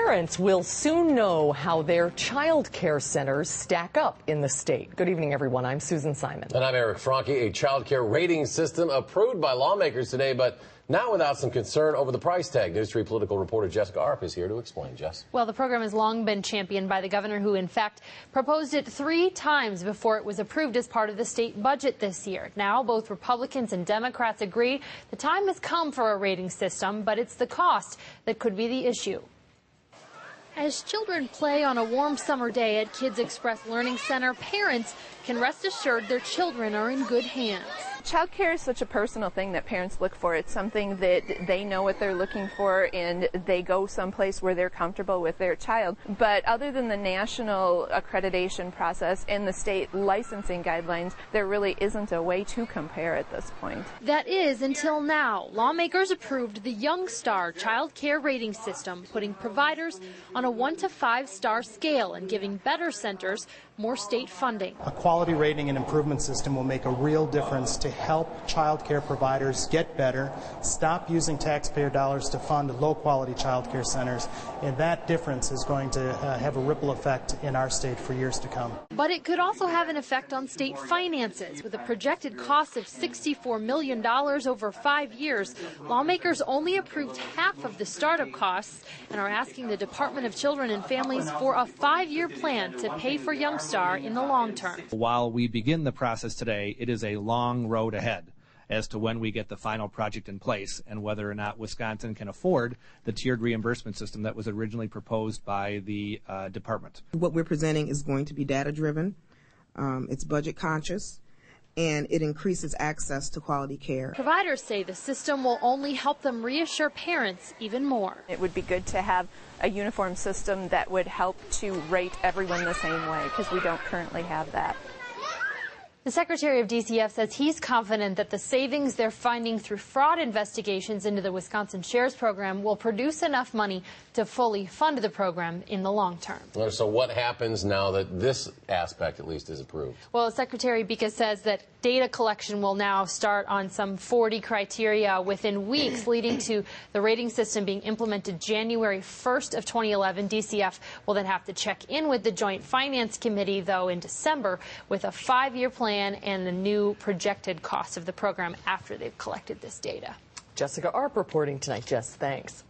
Parents will soon know how their child care centers stack up in the state. Good evening, everyone. I'm Susan Simon. And I'm Eric Franke. A child care rating system approved by lawmakers today, but now without some concern over the price tag. News 3 political reporter Jessica Arp is here to explain. Jess. Well, the program has long been championed by the governor, who in fact proposed it 3 times before it was approved as part of the state budget this year. Now both Republicans and Democrats agree the time has come for a rating system, but it's the cost that could be the issue. As children play on a warm summer day at Kids Express Learning Center, parents can rest assured their children are in good hands. Child care is such a personal thing that parents look for. It's something that they know what they're looking for, and they go someplace where they're comfortable with their child. But other than the national accreditation process and the state licensing guidelines, there really isn't a way to compare at this point. That is, until now. Lawmakers approved the Young Star child care rating system, putting providers on a 1 to 5 star scale and giving better centers more state funding. A quality rating and improvement system will make a real difference to help child care providers get better, stop using taxpayer dollars to fund low-quality child care centers, and that difference is going to have a ripple effect in our state for years to come. But it could also have an effect on state finances. With a projected cost of $64 million over 5 years, lawmakers only approved half of the startup costs and are asking the Department of Children and Families for a 5-year plan to pay for Young Star in the long term. While we begin the process today, it is a long road ahead as to when we get the final project in place and whether or not Wisconsin can afford the tiered reimbursement system that was originally proposed by the department. What we're presenting is going to be data-driven, it's budget-conscious, and it increases access to quality care. Providers say the system will only help them reassure parents even more. It would be good to have a uniform system that would help to rate everyone the same way, because we don't currently have that. The Secretary of DCF says he's confident that the savings they're finding through fraud investigations into the Wisconsin Shares program will produce enough money to fully fund the program in the long term. So what happens now that this aspect at least is approved? Well, Secretary Bika says that data collection will now start on some 40 criteria within weeks, leading to the rating system being implemented January 1st of 2011. DCF will then have to check in with the Joint Finance Committee, though, in December with a 5-year plan and the new projected cost of the program after they've collected this data. Jessica Arp reporting tonight. Jess, thanks.